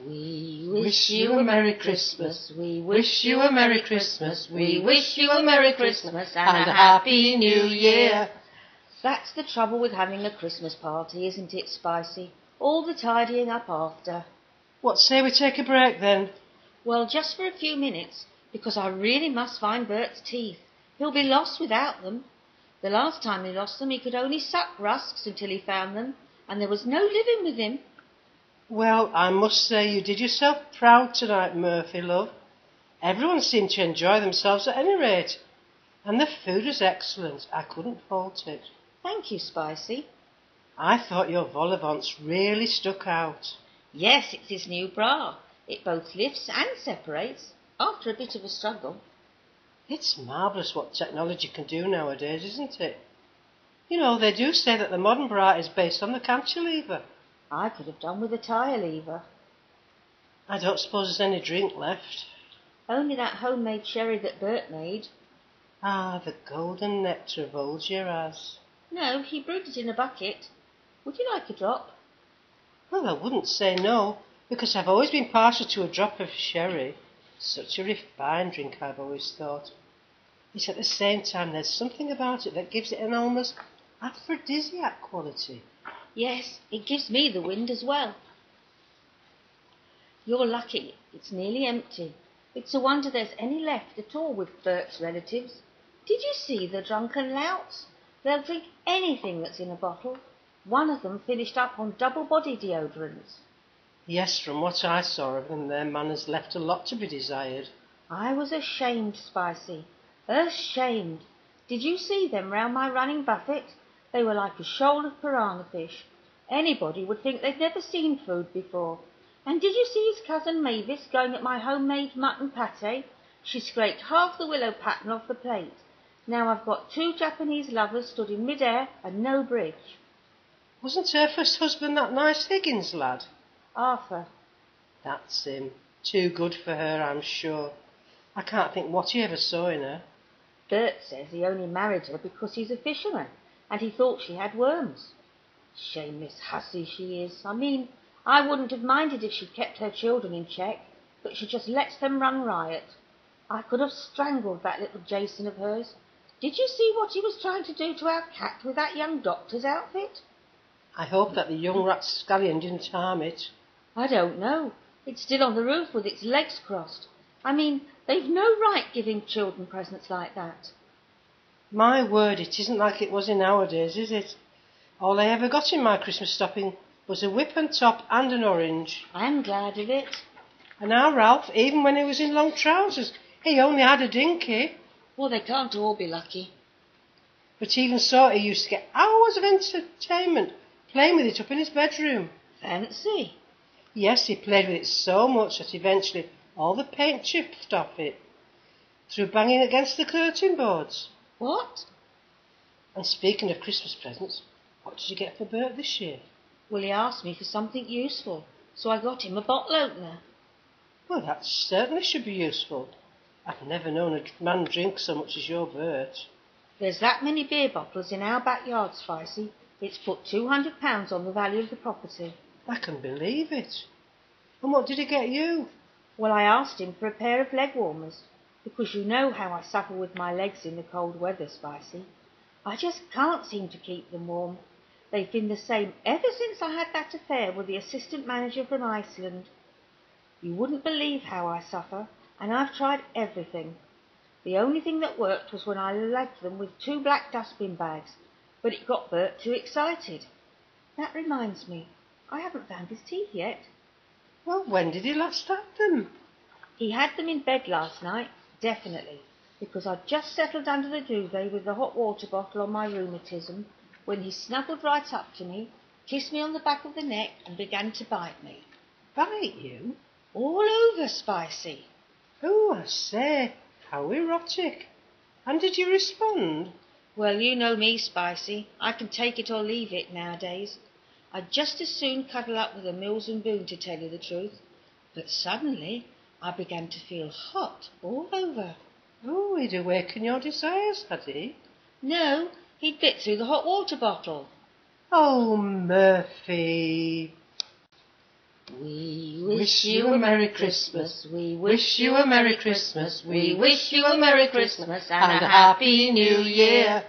We wish you a Merry Christmas. We wish you a Merry Christmas. We wish you a Merry Christmas and a Happy New Year. That's the trouble with having a Christmas party, isn't it, Spicey? All the tidying up after. What say we take a break then? Well, just for a few minutes, because I really must find Bert's teeth. He'll be lost without them. The last time he lost them, he could only suck rusks until he found them, and there was no living with him. Well, I must say you did yourself proud tonight, Murphy, love. Everyone seemed to enjoy themselves at any rate. And the food was excellent. I couldn't fault it. Thank you, Spicey. I thought your vol au vents really stuck out. Yes, it's his new bra. It both lifts and separates, after a bit of a struggle. It's marvellous what technology can do nowadays, isn't it? You know, they do say that the modern bra is based on the cantilever. I could have done with a tyre lever. I don't suppose there's any drink left. Only that homemade sherry that Bert made. Ah, the golden nectar of old Shiraz. No, he brewed it in a bucket. Would you like a drop? Well, I wouldn't say no, because I've always been partial to a drop of sherry. Such a refined drink, I've always thought. Yet at the same time, there's something about it that gives it an almost aphrodisiac quality. Yes, it gives me the wind as well. You're lucky. It's nearly empty. It's a wonder there's any left at all with Bert's relatives. Did you see the drunken louts? They'll drink anything that's in a bottle. One of them finished up on double-body deodorants. Yes, from what I saw of them, their manners left a lot to be desired. I was ashamed, Spicey. Ashamed. Did you see them round my running buffet? They were like a shoal of piranha fish. Anybody would think they'd never seen food before. And did you see his cousin Mavis going at my homemade mutton pâté? She scraped half the willow pattern off the plate. Now I've got 2 Japanese lovers stood in mid-air and no bridge. Wasn't her first husband that nice Higgins lad? Arthur. That's him. Too good for her, I'm sure. I can't think what he ever saw in her. Bert says he only married her because he's a fisherman, and he thought she had worms. Shameless hussy she is. I mean, I wouldn't have minded if she'd kept her children in check, but she just lets them run riot. I could have strangled that little Jason of hers. Did you see what he was trying to do to our cat with that young doctor's outfit? I hope that the young rapscallion didn't harm it. I don't know. It's still on the roof with its legs crossed. I mean, they've no right giving children presents like that. My word, it isn't like it was in our days, is it? All I ever got in my Christmas stocking was a whip and top and an orange. I'm glad of it. And now Ralph, even when he was in long trousers, he only had a dinky. Well, they can't all be lucky. But even so, he used to get hours of entertainment playing with it up in his bedroom. Fancy. Yes, he played with it so much that eventually all the paint chipped off it through banging against the curtain boards. What? And speaking of Christmas presents, what did you get for Bert this year? Well, he asked me for something useful, so I got him a bottle opener. Well, that certainly should be useful. I've never known a man drink so much as your Bert. There's that many beer bottles in our backyard, Spicey. It's put £200 on the value of the property. I can believe it. And what did he get you? Well, I asked him for a pair of leg warmers, because you know how I suffer with my legs in the cold weather, Spicey. I just can't seem to keep them warm. They've been the same ever since I had that affair with the assistant manager from Iceland. You wouldn't believe how I suffer, and I've tried everything. The only thing that worked was when I lagged them with 2 black dustbin bags, but it got Bert too excited. That reminds me, I haven't found his teeth yet. Well, when did he last have them? He had them in bed last night, definitely, because I'd just settled under the duvet with the hot water bottle on my rheumatism when he snuggled right up to me, kissed me on the back of the neck and began to bite me. Bite you? All over, Spicey. Oh, I say, how erotic. And did you respond? Well, you know me, Spicey. I can take it or leave it nowadays. I'd just as soon cuddle up with a Mills and Boon, to tell you the truth. But suddenly I began to feel hot all over. Oh, he'd awaken your desires, had he? No, he'd bit through the hot water bottle. Oh, Murphy. We wish you a Merry Christmas. We wish you a Merry Christmas. We wish you a Merry Christmas and a Happy New Year.